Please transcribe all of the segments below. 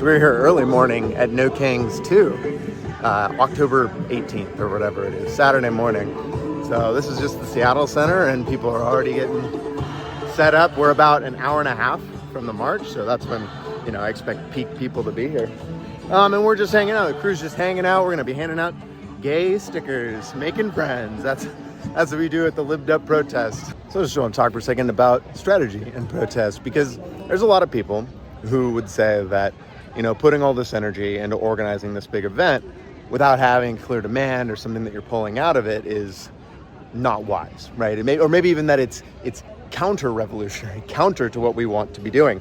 So we're here early morning at No Kings 2, October 18th or whatever it is, Saturday morning. So this is just the Seattle Center and people are already getting set up. We're about an hour and a half from the march, so that's when, I expect peak people to be here. And we're just hanging out. The crew's just hanging out. We're gonna be handing out gay stickers, making friends. That's what we do at the Lived Up protest. So I just want to talk for a second about strategy and protest, because there's a lot of people who would say that, putting all this energy into organizing this big event without having clear demand or something that you're pulling out of it is not wise, right? Or maybe even that it's counter-revolutionary, counter to what we want to be doing.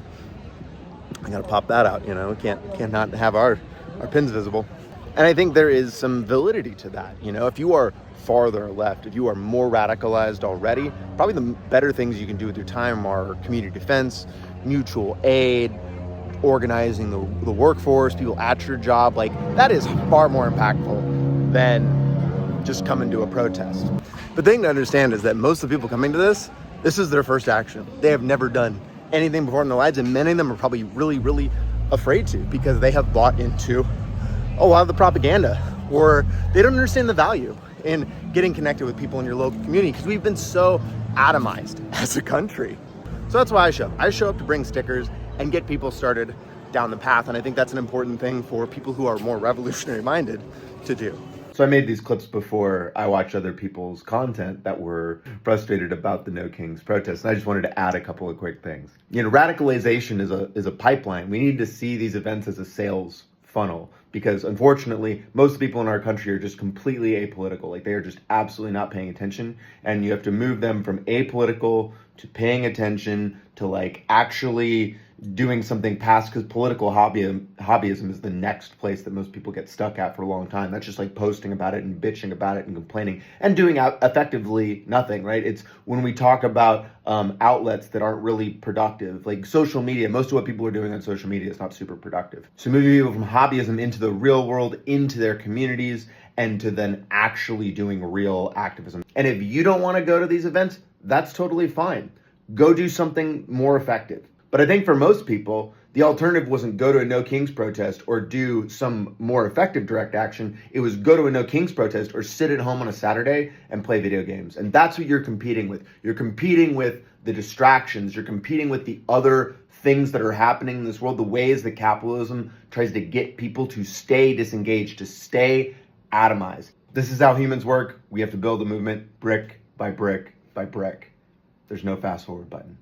I gotta pop that out, we can't not have our pins visible. And I think there is some validity to that. If you are farther left, if you are more radicalized already, probably the better things you can do with your time are community defense, mutual aid, organizing the workforce, people at your job. Like, that is far more impactful than just coming to a protest. The thing to understand is that most of the people coming to this is their first action. They have never done anything before in their lives, and many of them are probably really, really afraid to, because they have bought into a lot of the propaganda, or they don't understand the value in getting connected with people in your local community, because we've been so atomized as a country. So that's why I show up. I show up to bring stickers and get people started down the path. And I think that's an important thing for people who are more revolutionary minded to do. So I made these clips before I watched other people's content that were frustrated about the No Kings protest. And I just wanted to add a couple of quick things. Radicalization is a pipeline. We need to see these events as a sales funnel, because unfortunately most people in our country are just completely apolitical. Like, they are just absolutely not paying attention, and you have to move them from apolitical to paying attention to actually doing something past, because political hobbyism is the next place that most people get stuck at for a long time. That's just posting about it and bitching about it and complaining and doing effectively nothing, right? It's when we talk about outlets that aren't really productive, like social media. Most of what people are doing on social media is not super productive. So moving people from hobbyism into the real world, into their communities, and to then actually doing real activism. And if you don't want to go to these events, that's totally fine. Go do something more effective. But I think for most people, the alternative wasn't go to a No Kings protest or do some more effective direct action. It was go to a No Kings protest or sit at home on a Saturday and play video games. And that's what you're competing with. You're competing with the distractions. You're competing with the other things that are happening in this world, the ways that capitalism tries to get people to stay disengaged, to stay atomized. This is how humans work. We have to build a movement brick by brick by brick. There's no fast forward button.